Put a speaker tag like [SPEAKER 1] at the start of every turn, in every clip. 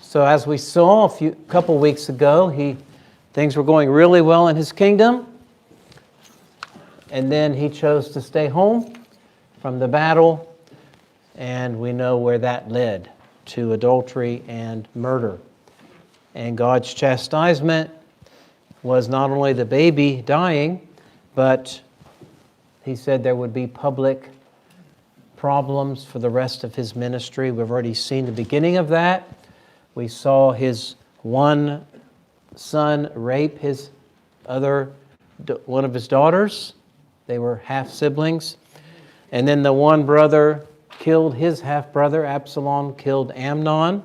[SPEAKER 1] So as we saw a couple weeks ago, things were going really well in his kingdom. And then he chose to stay home from the battle. And we know where that led, to adultery and murder. And God's chastisement was not only the baby dying, but he said there would be public problems for the rest of his ministry. We've already seen the beginning of that. We saw his one son rape one of his daughters. They were half siblings. And then the one brother killed his half brother. Absalom killed Amnon.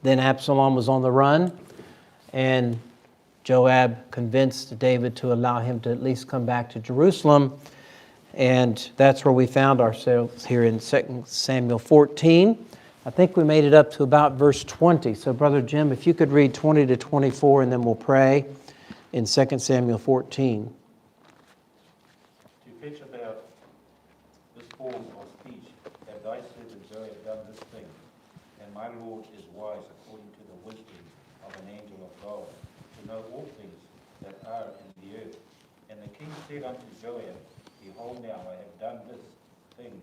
[SPEAKER 1] Then Absalom was on the run, and Joab convinced David to allow him to at least come back to Jerusalem. And that's where we found ourselves here in 2 Samuel 14. I think we made it up to about verse 20. So Brother Jim, if you could read 20 to 24, and then we'll pray in 2 Samuel 14.
[SPEAKER 2] To fetch about this form of speech, have thy servant Joab done this thing, and my Lord is wise according to the wisdom of an angel of God, to know all things that are in the earth. And the king said unto Joab, Behold, now I have done this thing.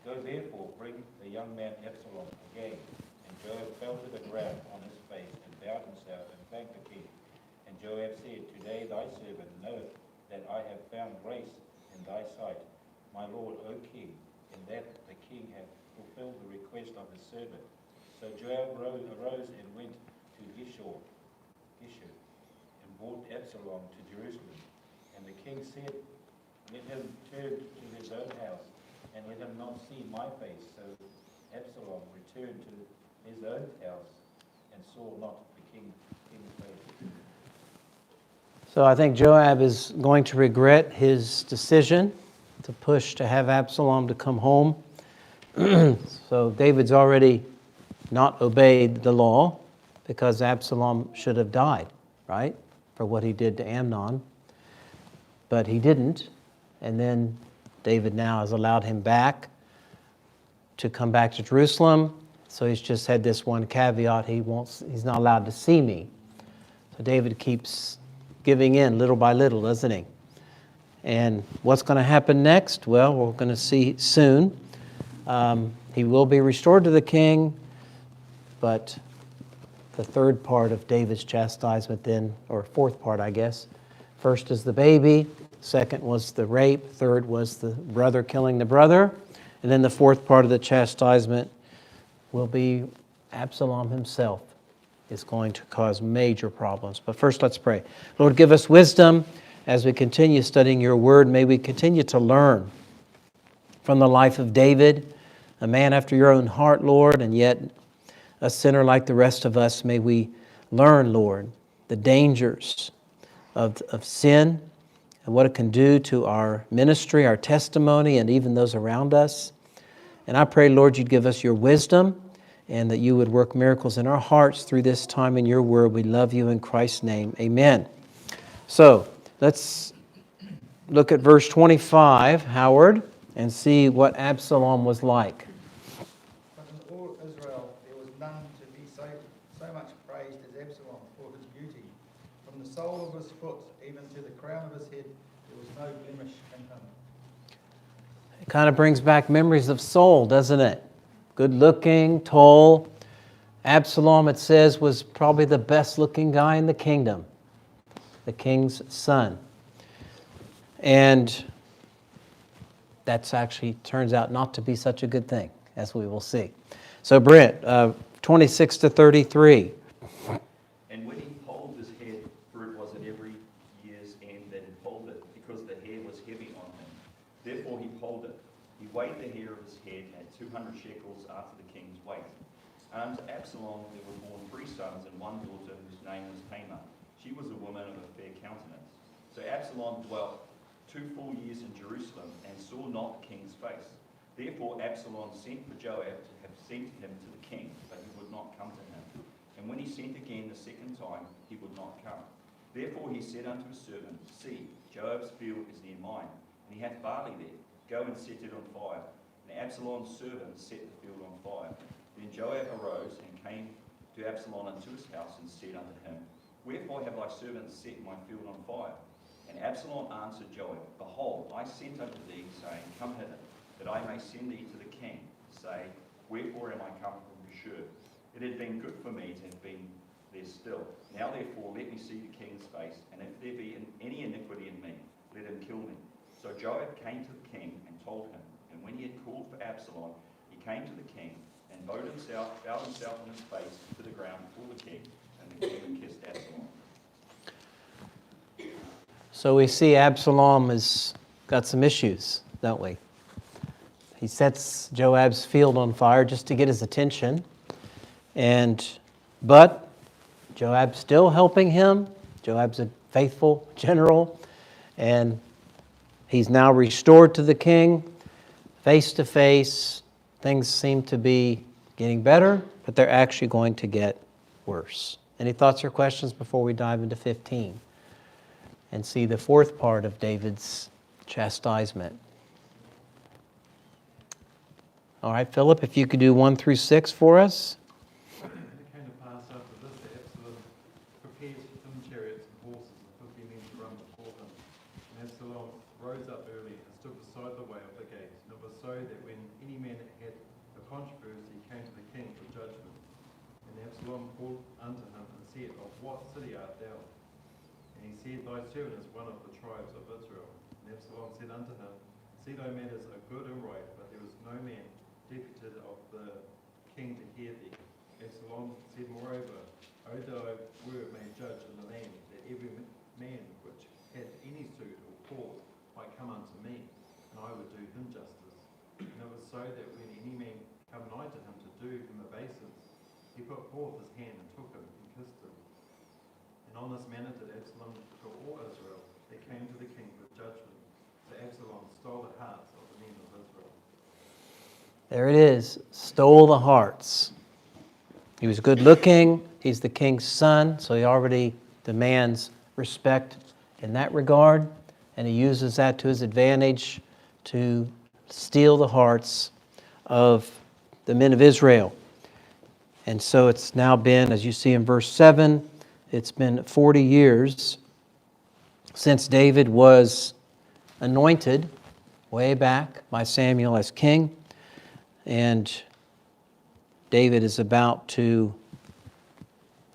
[SPEAKER 2] Go therefore, bring the young man Absalom again. And Joab fell to the ground on his face and bowed himself and thanked the king. And Joab said, Today thy servant knoweth that I have found grace in thy sight, my lord, O king, in that the king hath fulfilled the request of his servant. So Joab arose and went to Geshur, and brought Absalom to Jerusalem. And the king said, Let him turn to his own house, and let him not see my face. So Absalom returned to his own house, and saw not the king's face.
[SPEAKER 1] So I think Joab is going to regret his decision to push to have Absalom to come home. So David's already not obeyed the law, because Absalom should have died, right, for what he did to Amnon. But he didn't. And then David now has allowed him back to come back to Jerusalem. So he's just had this one caveat: he's not allowed to see me. So David keeps giving in little by little, doesn't he? And what's going to happen next? Well, we're going to see soon. He will be restored to the king, but the third part of David's chastisement then, or fourth part, I guess. First is the baby. Second was the rape. Third was the brother killing the brother. And then the fourth part of the chastisement will be Absalom himself is going to cause major problems. But first, let's pray. Lord, give us wisdom as we continue studying your word. May we continue to learn from the life of David, a man after your own heart, Lord, and yet a sinner like the rest of us. May we learn, Lord, the dangers of sin and what it can do to our ministry, our testimony, and even those around us. And I pray, Lord, you'd give us your wisdom and that you would work miracles in our hearts through this time in your word. We love you in Christ's name. Amen. So let's look at verse 25, Howard, and see what Absalom was like.
[SPEAKER 3] But in all Israel there was none to be so much praised as Absalom for his beauty. From the sole of his foot even to the crown of his head there was no blemish in him.
[SPEAKER 1] It kind of brings back memories of Saul, doesn't it? Good looking, tall. Absalom, it says, was probably the best looking guy in the kingdom, the king's son. And that's actually turns out not to be such a good thing, as we will see. So Brent, 26 to 33.
[SPEAKER 4] And when he polled his head, for it was at every year's end that he polled it, because the hair was heavy on him. Therefore he polled it. He weighed the hair of his head at 200 shekels after the king's weight. And unto Absalom there were born 3 sons and 1 daughter, whose name was Tamar. She was a woman of a fair countenance. So Absalom dwelt 2 full years in Jerusalem, and saw not the king's face. Therefore Absalom sent for Joab to have sent him to the king, but he would not come to him. And when he sent again the second time, he would not come. Therefore he said unto his servant, See, Joab's field is near mine, and he hath barley there. Go and set it on fire. And Absalom's servant set the field on fire. Then Joab arose and came to Absalom into his house and said unto him, Wherefore have thy servants set my field on fire? And Absalom answered Joab, Behold, I sent unto thee, saying, Come hither, that I may send thee to the king. Say, Wherefore am I come from Geshur? It had been good for me to have been there still. Now therefore let me see the king's face, and if there be any iniquity in me, let him kill me. So Joab came to the king and told him, and when he had called for Absalom, he came to the king, and bowed himself on his face to the ground before the king, and the king kissed Absalom.
[SPEAKER 1] So we see Absalom has got some issues, don't we? He sets Joab's field on fire just to get his attention. But Joab's still helping him. Joab's a faithful general. And he's now restored to the king, face to face. Things seem to be getting better, but they're actually going to get worse. Any thoughts or questions before we dive into 15 and see the fourth part of David's chastisement? All right, Philip, if you could do 1 through 6 for us.
[SPEAKER 5] And it came to pass after this that Absalom prepared him chariots and horses, and 50 men to run before him. And Absalom rose up early and stood beside the way of the gate. And it was so that when any man had a controversy, he came to the king for judgment. And Absalom called unto him and said, Of what city art thou? And he said, Thy servant is one of the tribes of Israel. And Absalom said unto him, See, thy matters are good and right, but there was no man deputed of the king to hear thee. Absalom said moreover, O thou were made judge in the land, that every man which hath any suit or cause might come unto me, and I would do him justice. And it was so that when any man come nigh to him to do him obeisance, he put forth his hand and took him and kissed him. And on this manner did Absalom to all Israel that came to the king for judgment. So Absalom stole the hearts of the men of Israel.
[SPEAKER 1] There it is, stole the hearts. He was good looking, he's the king's son, so he already demands respect in that regard, and he uses that to his advantage to steal the hearts of the men of Israel. And so it's now been, as you see in verse 7, it's been 40 years since David was anointed way back by Samuel as king. And David is about to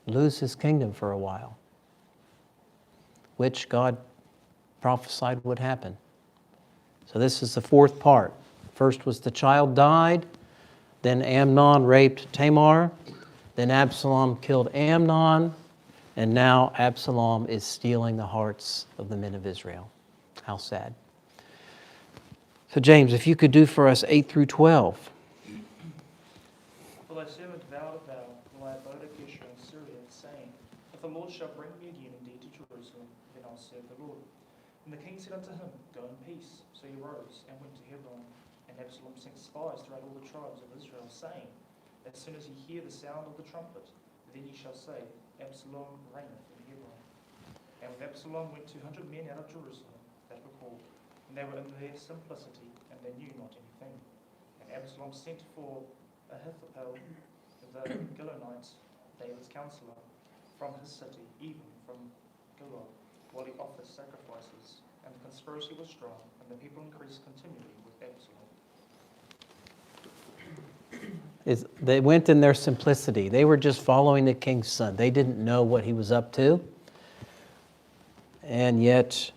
[SPEAKER 1] lose his kingdom for a while, which God prophesied would happen. So this is the fourth part. First was the child died, then Amnon raped Tamar, then Absalom killed Amnon, and now Absalom is stealing the hearts of the men of Israel. How sad. So James, if you could do for us 8 through 12.
[SPEAKER 6] For thy servant vowed a vow, while I abode at Geshur in Syria, saying, If the Lord shall bring me again indeed to Jerusalem, then I'll serve the Lord. And the king said unto him, Go in peace. So he rose and went to Hebron. And Absalom sent spies throughout all the tribes of Israel, saying, As soon as ye hear the sound of the trumpet, then ye shall say, Absalom reigneth in Hebron. And with Absalom went 200 men out of Jerusalem that were called, and they were in their simplicity, and they knew not anything. And Absalom sent for Ahithophel, the Gilonite, David's counselor, from his city, even from Gilon, while he offered sacrifices. And the conspiracy was strong, and the people increased continually with Absalom.
[SPEAKER 1] They went in their simplicity. They were just following the king's son. They didn't know what he was up to. And yet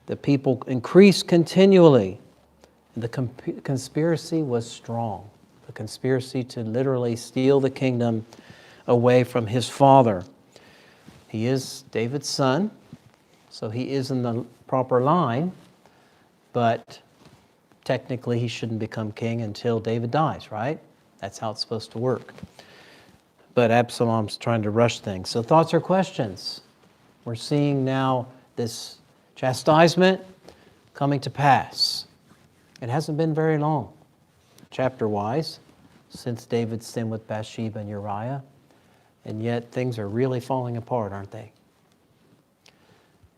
[SPEAKER 1] the people increased continually. The conspiracy was strong. The conspiracy to literally steal the kingdom away from his father. He is David's son, so he is in the proper line, but technically he shouldn't become king until David dies, right? That's how it's supposed to work. But Absalom's trying to rush things. So thoughts or questions? We're seeing now this chastisement coming to pass. It hasn't been very long, chapter-wise, since David's sin with Bathsheba and Uriah. And yet things are really falling apart, aren't they?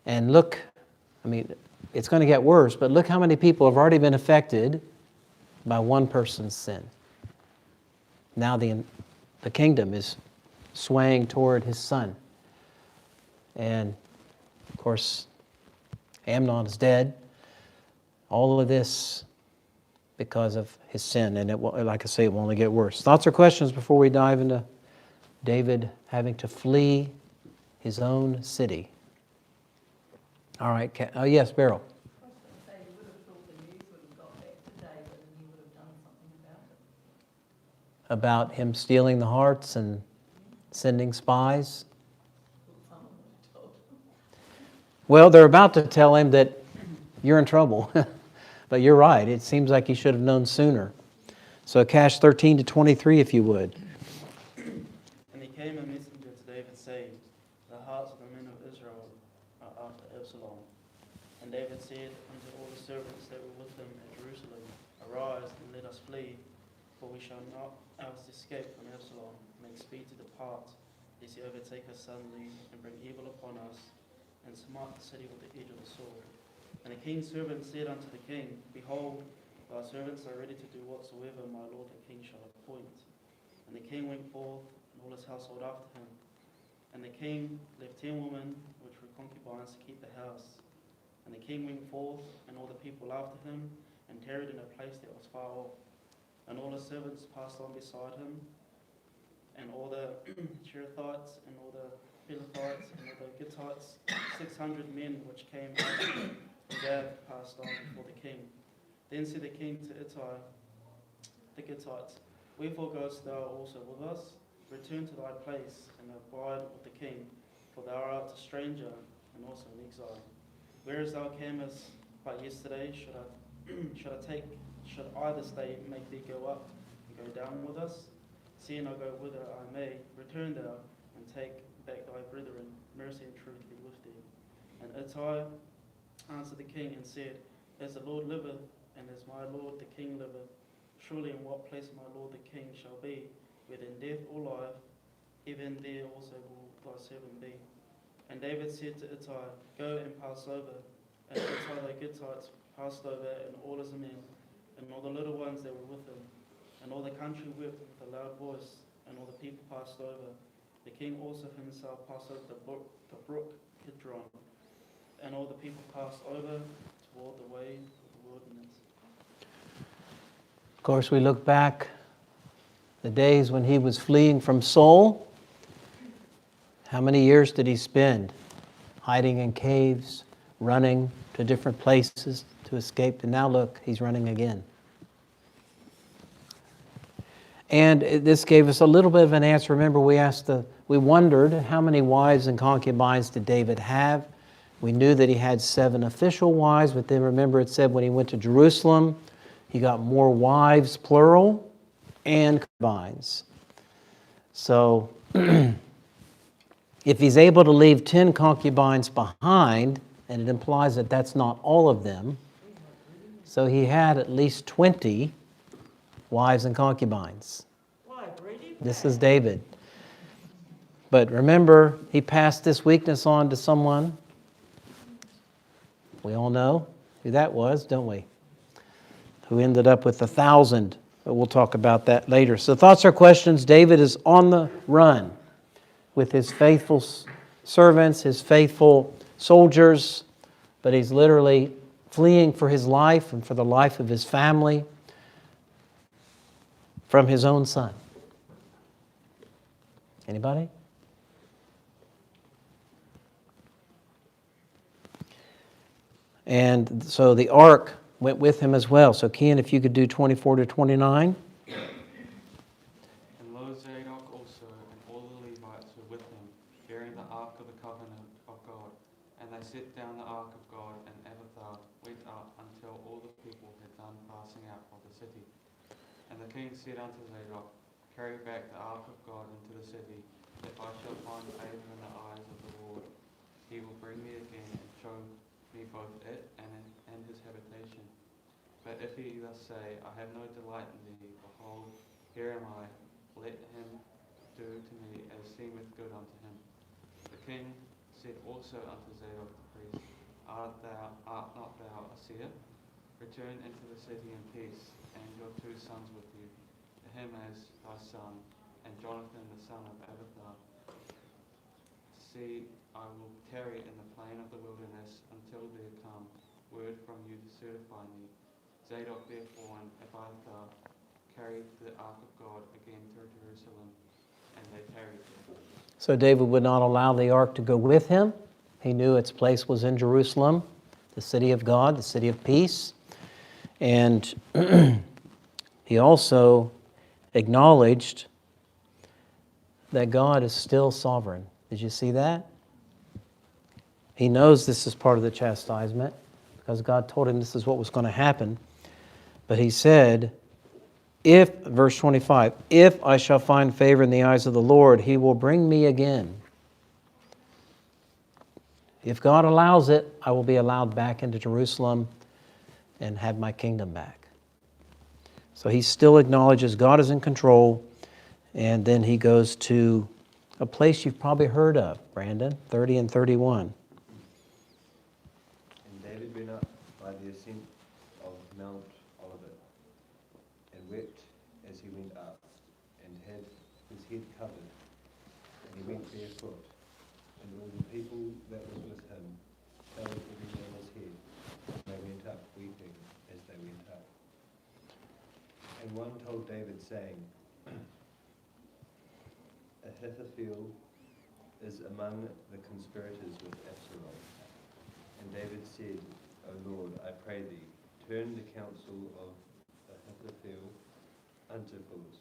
[SPEAKER 1] And look, it's going to get worse, but look how many people have already been affected by one person's sin. Now the kingdom is swaying toward his son. And, of course, Amnon is dead. All of this because of his sin, and like I say, it will only get worse. Thoughts or questions before we dive into David having to flee his own city? All right, oh yes, Beryl.
[SPEAKER 7] I was going to say, you would have thought the news would have got back to David and he would have done something about it.
[SPEAKER 1] About him stealing the hearts and sending spies.
[SPEAKER 7] Thought someone would have told him.
[SPEAKER 1] Well, they're about to tell him that you're in trouble. But you're right, it seems like he should have known sooner. So Cash 13 to 23, if you would.
[SPEAKER 8] And there came a messenger to David, saying, The hearts of the men of Israel are after Absalom. And David said unto all the servants that were with him at Jerusalem, Arise, and let us flee, for we shall not else escape from Absalom. Make speed to depart, lest he overtake us suddenly, and bring evil upon us, and smite the city with the edge of the sword. And the king's servant said unto the king, Behold, thy servants are ready to do whatsoever my lord the king shall appoint. And the king went forth, and all his household after him. And the king left 10 women, which were concubines, to keep the house. And the king went forth, and all the people after him, and tarried in a place that was far off. And all his servants passed on beside him, and all the Cherethites, and all the Pelethites, and all the Gittites, 600 men which came out from Gath passed on before the king. Then said the king to Ittai, the Gittites, Wherefore goest thou also with us? Return to thy place, and abide with the king, for thou art a stranger, and also an exile. Whereas thou camest but yesterday, should I this day make thee go up and go down with us? Seeing I go whither I may, return thou, and take back thy brethren, mercy and truth be with thee. And Ittai answered the king and said, As the Lord liveth, and as my lord the king liveth, surely in what place my lord the king shall be, whether in death or life, even there also will thy servant be. And David said to Ittai, Go and pass over. And Ittai the Gittites passed over, and all his men, and all the little ones that were with him. And all the country wept with a loud voice, and all the people passed over. The king also himself passed over the brook Kidron. And all the people passed over toward the way of the wilderness.
[SPEAKER 1] Of course, we look back the days when he was fleeing from Saul. How many years did he spend hiding in caves, running to different places to escape? And now look, he's running again. And this gave us a little bit of an answer. Remember, we wondered how many wives and concubines did David have? We knew that he had 7 official wives, but then remember it said when he went to Jerusalem, he got more wives, plural, and concubines. So if he's able to leave 10 concubines behind, and it implies that that's not all of them, so he had at least 20 wives and concubines. This is David. But remember, he passed this weakness on to someone. We all know who that was, don't we? Who ended up with 1,000. But we'll talk about that later. So thoughts or questions? David is on the run with his faithful servants, his faithful soldiers, but he's literally fleeing for his life and for the life of his family from his own son. Anybody? And so the ark went with him as well. So Ken, if you could do 24 to 29.
[SPEAKER 9] And lo, Zadok also and all the Levites were with him, bearing the ark of the covenant of God. And they set down the ark of God, and Abiathar went up until all the people had done passing out of the city. And the king said unto Zadok, Carry back the ark of God into the city. If I shall find favor in the eyes of the Lord, he will bring me again and show me both it and his habitation. But if he thus say, I have no delight in thee, behold, here am I, let him do to me as seemeth good unto him. The king said also unto Zadok the priest, Art not thou a seer? Return into the city in peace, and your 2 sons with you, him as thy son, and Jonathan the son of Abiathar. See, I will tarry in the plain of the wilderness until there come word from you to certify me. Zadok therefore and Abiathar carried the ark of God again to Jerusalem, and they tarried there.
[SPEAKER 1] So David would not allow the ark to go with him. He knew its place was in Jerusalem, the city of God, the city of peace. And he also acknowledged that God is still sovereign. Did you see that? He knows this is part of the chastisement because God told him this is what was going to happen. But he said, verse 25, if I shall find favor in the eyes of the Lord, he will bring me again. If God allows it, I will be allowed back into Jerusalem and have my kingdom back. So he still acknowledges God is in control, and then he goes to a place you've probably heard of, Brandon, 30 and 31.
[SPEAKER 10] And David went up by the ascent of Mount Olivet, and wept as he went up, and had his head covered, and he went barefoot, and all the people that was with him fell every man his head, and they went up weeping as they went up. And one told David, saying, Ahithophel is among the conspirators with Absalom. And David said, O Lord, I pray thee, turn the counsel of Ahithophel unto foolishness.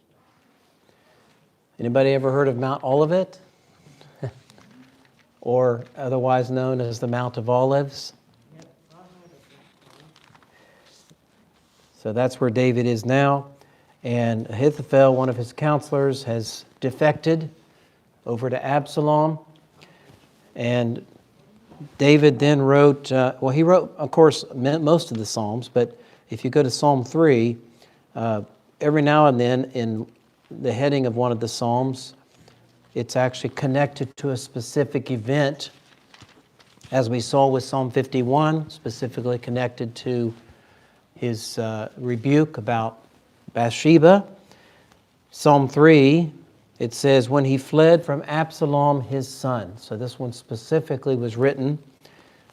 [SPEAKER 1] Anybody ever heard of Mount Olivet? Or otherwise known as the Mount of Olives? So that's where David is now. And Ahithophel, one of his counselors, has defected over to Absalom. And David then wrote, he wrote, of course, most of the Psalms, but if you go to Psalm 3, every now and then in the heading of one of the Psalms, it's actually connected to a specific event, as we saw with Psalm 51, specifically connected to his rebuke about Bathsheba. Psalm 3, it says, when he fled from Absalom, his son. So this one specifically was written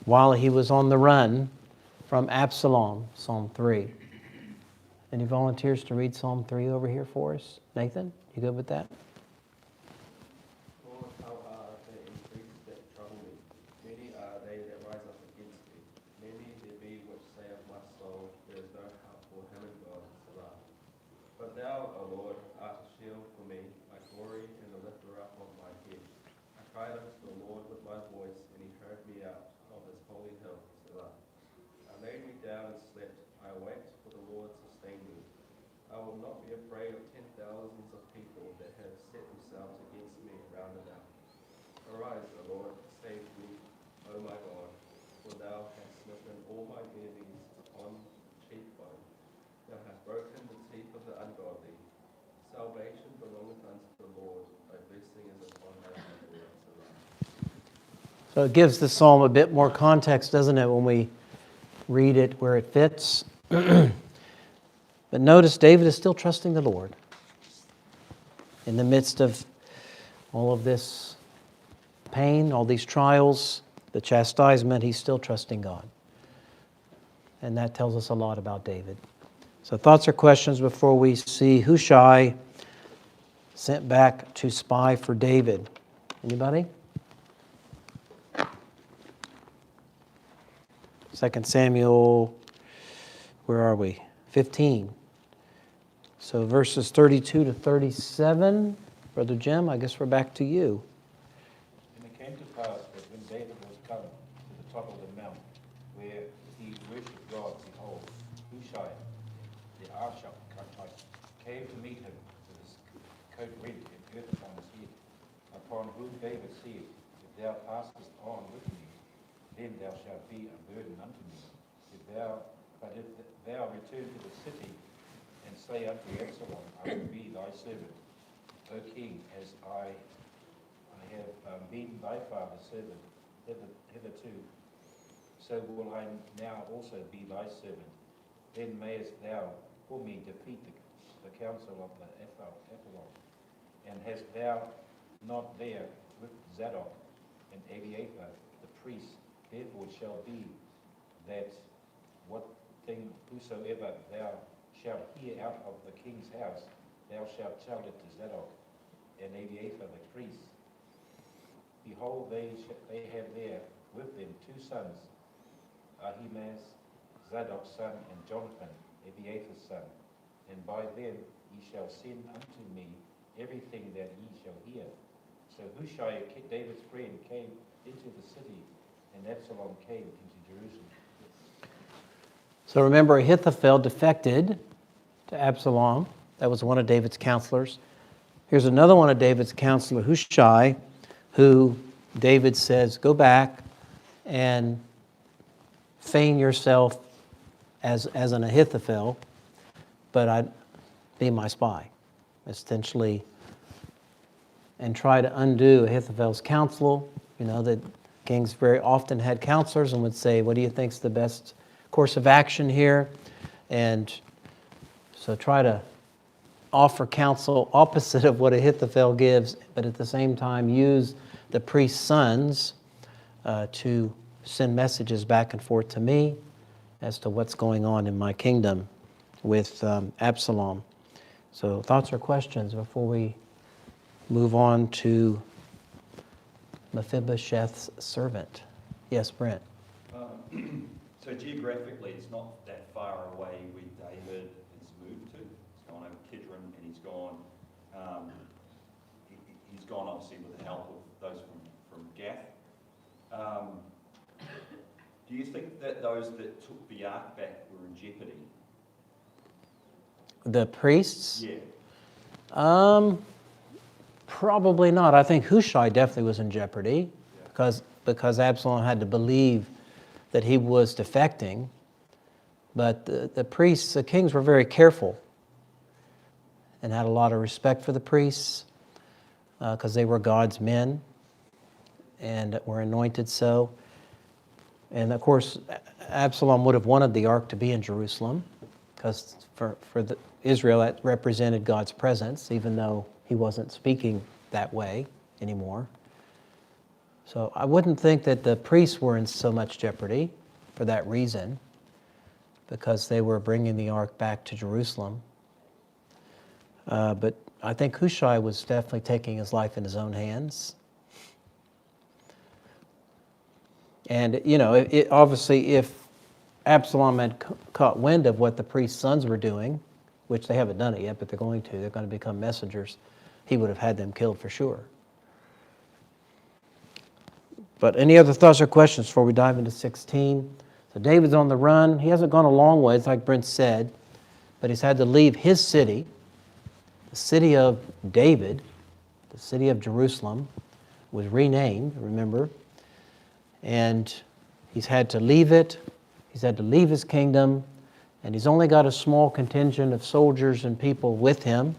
[SPEAKER 1] while he was on the run from Absalom, Psalm 3. Any volunteers to read Psalm 3 over here for us? Nathan, you good with that?
[SPEAKER 11] Lord, how are the increases that trouble me? Many are they that rise up against me. Many there be which say of my soul, there is no help for him in God, Selah. But thou, O Lord, art a shield for me, my glory and the lifter up of my head. I cried unto the Lord with my voice, and he heard me out of his holy hill, Selah. I laid me down and slept. I awaked, for the Lord sustained me. I will not be afraid of 10,000s of people that have set themselves against me round about. Arise, O Lord, save me, O my God, for thou hast smitten all my enemies upon cheekbone. Thou hast broken the teeth of the ungodly. Salvation belongeth unto the Lord. Thy blessing is upon thy people.
[SPEAKER 1] So it gives the psalm a bit more context, doesn't it, when we read it where it fits. But notice David is still trusting the Lord. In the midst of all of this pain, all these trials, the chastisement, he's still trusting God. And that tells us a lot about David. So thoughts or questions before we see Hushai sent back to spy for David? Anybody? 2 Samuel, where are we? 15. So verses 32 to 37. Brother Jim, I guess we're back to you.
[SPEAKER 2] And it came to pass that when David was come to the top of the mount, where he worshipped God, behold, Hushai, the Archite, came to meet him with his coat rent and earth upon his head, upon whom David said, if thou passest on with me, then thou shalt be a burden unto me. But if thou return to the city and say unto Absalom, I will be thy servant, O king, as I have been thy father's servant hitherto, so will I now also be thy servant. Then mayest thou for me defeat the counsel of the Apollon, And hast thou not there with Zadok and Abiathar the priests? Therefore it shall be that what thing whosoever thou shalt hear out of the king's house, thou shalt tell it to Zadok and Abiathar the priests. Behold, they have there with them 2 sons, Ahimaaz, Zadok's son, and Jonathan, Abiathar's son. And by them ye shall send unto me everything that ye shall hear. So Hushai, David's friend, came into the city, and Absalom came into Jerusalem.
[SPEAKER 1] So remember, Ahithophel defected to Absalom. That was one of David's counselors. Here's another one of David's counselor, Hushai, who David says, go back and feign yourself as an Ahithophel, but I'd be my spy, essentially, and try to undo Ahithophel's counsel. You know, that kings very often had counselors and would say, what do you think's the best course of action here? And so try to offer counsel opposite of what Ahithophel gives, but at the same time use the priest's sons to send messages back and forth to me as to what's going on in my kingdom with Absalom. So thoughts or questions before we move on to Mephibosheth's servant? Yes, Brent.
[SPEAKER 4] So geographically, it's not that far away where David has moved to. He's gone over Kidron, and he's gone obviously with the help of those from Gath. Do you think that those that took the ark back were in jeopardy?
[SPEAKER 1] The priests?
[SPEAKER 4] Yeah.
[SPEAKER 1] Probably not. I think Hushai definitely was in jeopardy because Absalom had to believe that he was defecting. But the priests, the kings were very careful and had a lot of respect for the priests because they were God's men and were anointed so. And of course, Absalom would have wanted the ark to be in Jerusalem because for Israel, that represented God's presence, even though he wasn't speaking that way anymore. So I wouldn't think that the priests were in so much jeopardy for that reason, because they were bringing the ark back to Jerusalem. But I think Hushai was definitely taking his life in his own hands. And, you know, obviously if Absalom had caught wind of what the priest's sons were doing, which they haven't done it yet, but they're going to become messengers, he would have had them killed for sure. But any other thoughts or questions before we dive into 16? So David's on the run. He hasn't gone a long ways, like Brent said, but he's had to leave his city, the city of David, the city of Jerusalem, was renamed, remember? And he's had to leave it. He's had to leave his kingdom, and he's only got a small contingent of soldiers and people with him.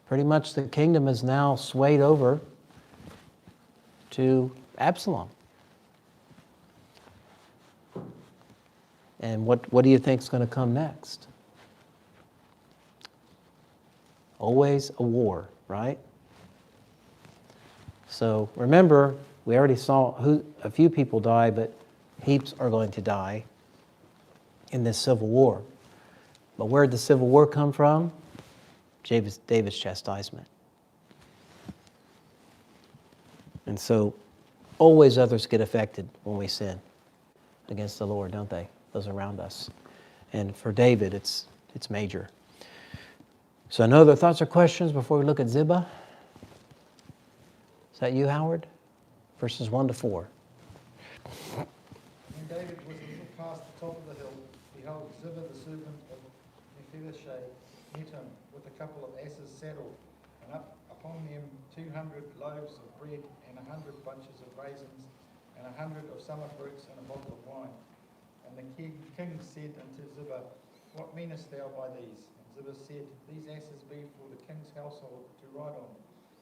[SPEAKER 1] Pretty much the kingdom is now swayed over to Absalom. And what do you think is going to come next? Always a war, right? So remember, we already saw a few people die, but heaps are going to die in this civil war. But where did the civil war come from? David's chastisement. And so always others get affected when we sin against the Lord, don't they? Those around us. And for David, it's major. So no other thoughts or questions before we look at Ziba? Is that you, Howard? Verses 1 to 4.
[SPEAKER 3] When David was a little past the top of the hill, behold, Ziba the servant of Mephibosheth met him with a couple of asses saddled, and up upon them 200 loaves of bread, and 100 bunches of raisins, and 100 of summer fruits, and a bottle of wine. And the king said unto Ziba, What meanest thou by these? And Ziba said, These asses be for the king's household to ride on,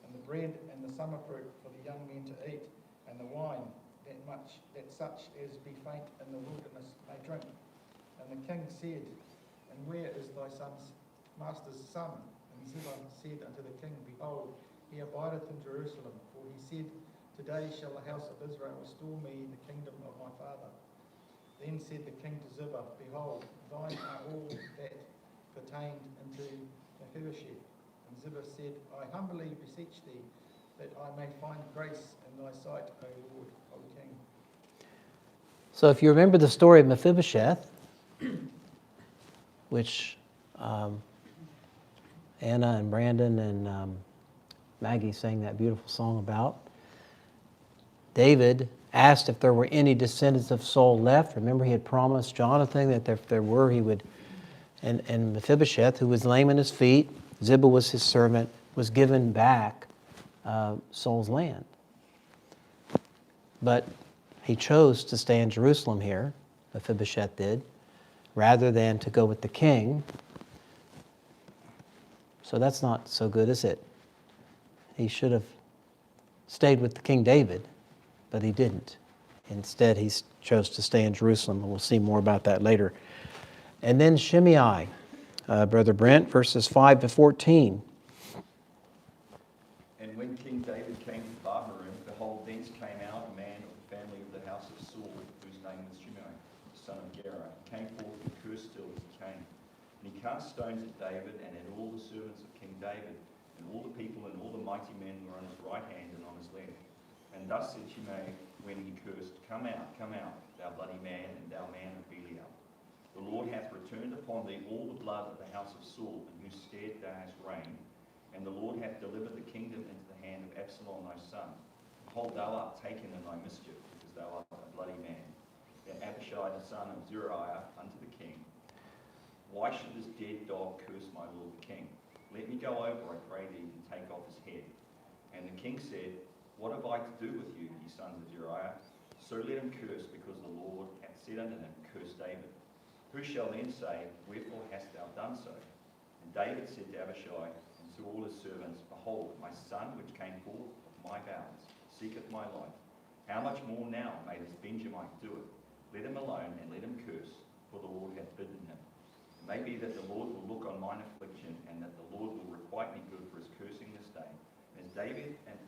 [SPEAKER 3] and the bread and the summer fruit for the young men to eat, and the wine that such as be faint in the wilderness may drink. And the king said, And where is thy son's master's son? And And Ziba said unto the king, Behold, he abideth in Jerusalem. For he said, Today shall the house of Israel restore me the kingdom of my father. Then said the king to Ziba, Behold, thine are all that pertained unto Mephibosheth. And Ziba said, I humbly beseech thee, that I may find grace in thy sight, O Lord, O king.
[SPEAKER 1] So if you remember the story of Mephibosheth, which Anna and Brandon and Maggie sang that beautiful song about, David asked if there were any descendants of Saul left. Remember, he had promised Jonathan that if there were, he would. And Mephibosheth, who was lame in his feet, Ziba was his servant, was given back Saul's land. But he chose to stay in Jerusalem here, Mephibosheth did, rather than to go with the king. So that's not so good, is it? He should have stayed with the King David, but he didn't. Instead, he chose to stay in Jerusalem, and we'll see more about that later. And then Shimei, Brother Brent, verses 5 to 14.
[SPEAKER 4] And when King David came to Bahurim, behold, thence came out a man of the family of the house of Saul, whose name was Shimei, the son of Gera. He came forth and cursed still as he came. And he cast stones at David and at all the servants of King David, and all the people and all the mighty men were on his right hand and on his left. And thus said Shimei when he cursed, Come out, thou bloody man, and thou man of Belial. The Lord hath returned upon thee all the blood of the house of Saul, in whose stead thou hast reigned, and the Lord hath delivered the kingdom into the hand of Absalom thy son. Behold, thou art taken in thy mischief, because thou art a bloody man. Then Abishai the son of Zeruiah unto the king, Why should this dead dog curse my lord the king? Let me go over, I pray thee, and take off his head. And the king said, What have I to do with you, ye sons of Zeruiah? So let him curse, because the Lord hath said unto him, Curse David. Who shall then say, Wherefore hast thou done so? And David said to Abishai and to all his servants, Behold, my son which came forth of my bowels seeketh my life. How much more now may this Benjamite do it? Let him alone, and let him curse, for the Lord hath bidden him. It may be that the Lord will look on mine affliction, and that the Lord will requite me good for his cursing this day. And as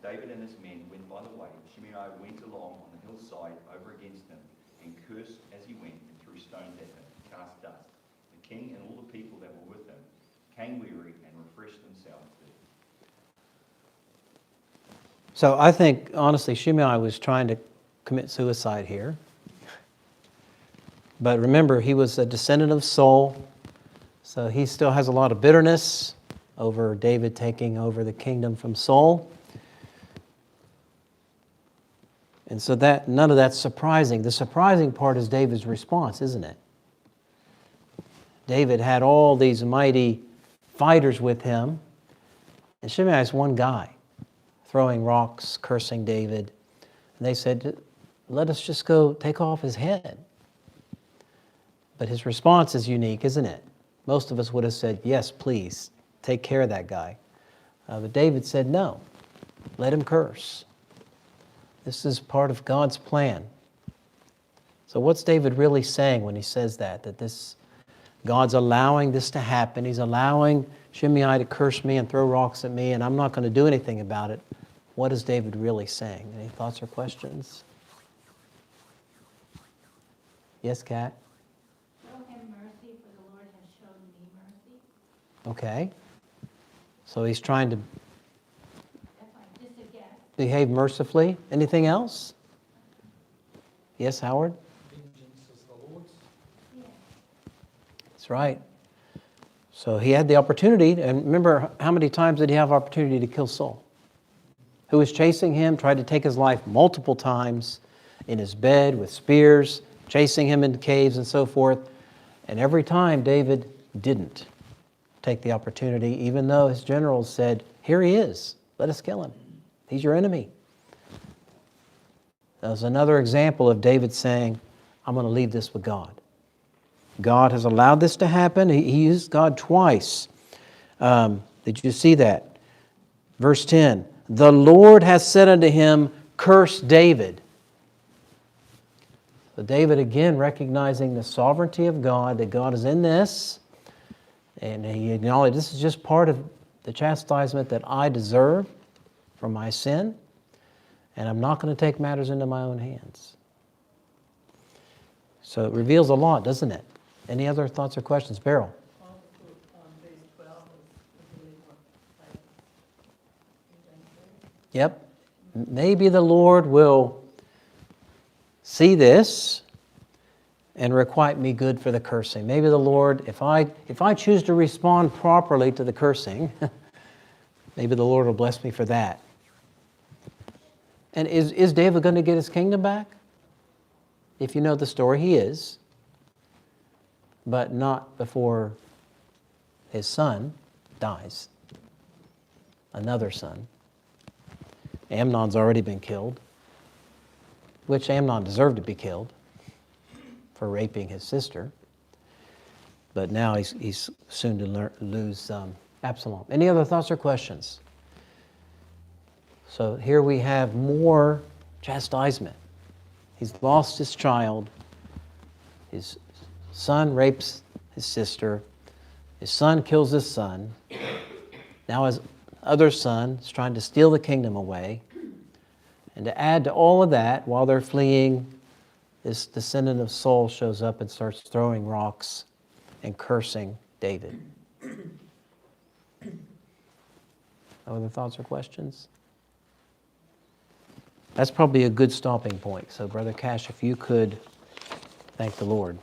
[SPEAKER 4] David and his men went by the way, Shimei went along on the hillside over against him, and cursed as he went, and threw stones at him, and cast dust. The king and all the people that were with him came weary and refreshed themselves there.
[SPEAKER 1] So I think, honestly, Shimei was trying to commit suicide here. But remember, he was a descendant of Saul, so he still has a lot of bitterness over David taking over the kingdom from Saul. And so that none of that's surprising. The surprising part is David's response, isn't it? David had all these mighty fighters with him, and Shimei is one guy throwing rocks, cursing David. And they said, let us just go take off his head. But his response is unique, isn't it? Most of us would have said, yes, please, take care of that guy. But David said, no, let him curse. This is part of God's plan. So what's David really saying when he says that this God's allowing this to happen? He's allowing Shimei to curse me and throw rocks at me, and I'm not going to do anything about it. What is David really saying? Any thoughts or questions? Yes, Kat?
[SPEAKER 7] Show him mercy, for the Lord has shown me mercy.
[SPEAKER 1] Okay. So he's trying to
[SPEAKER 7] That's like just a guess.
[SPEAKER 1] behave mercifully. Anything else? Yes, Howard?
[SPEAKER 3] Vengeance is the Lord's.
[SPEAKER 7] Yeah.
[SPEAKER 1] That's right. So he had the opportunity, and remember, how many times did he have opportunity to kill Saul? Who was chasing him, tried to take his life multiple times in his bed with spears, chasing him into caves and so forth. And every time David didn't take the opportunity, even though his generals said, here he is, let us kill him. He's your enemy. That was another example of David saying, I'm going to leave this with God. God has allowed this to happen. He used God twice. Did you see that? Verse 10, the Lord has said unto him, curse David. So David again recognizing the sovereignty of God, that God is in this, and he acknowledged this is just part of the chastisement that I deserve for my sin, and I'm not going to take matters into my own hands. So it reveals a lot, doesn't it? Any other thoughts or questions? Beryl?
[SPEAKER 7] I would put verse 12 is really what David's going through.
[SPEAKER 1] Yep. Maybe the Lord will see this and requite me good for the cursing. Maybe the Lord, if I choose to respond properly to the cursing, maybe the Lord will bless me for that. And is David going to get his kingdom back? If you know the story, he is. But not before his son dies. Another son. Amnon's already been killed, which Amnon deserved to be killed for raping his sister. But now he's soon to lose Absalom. Any other thoughts or questions? So here we have more chastisement. He's lost his child. His son rapes his sister. His son kills his son. Now his other son is trying to steal the kingdom away. And to add to all of that, while they're fleeing, this descendant of Saul shows up and starts throwing rocks and cursing David. Other thoughts or questions? That's probably a good stopping point. So, Brother Cash, if you could thank the Lord.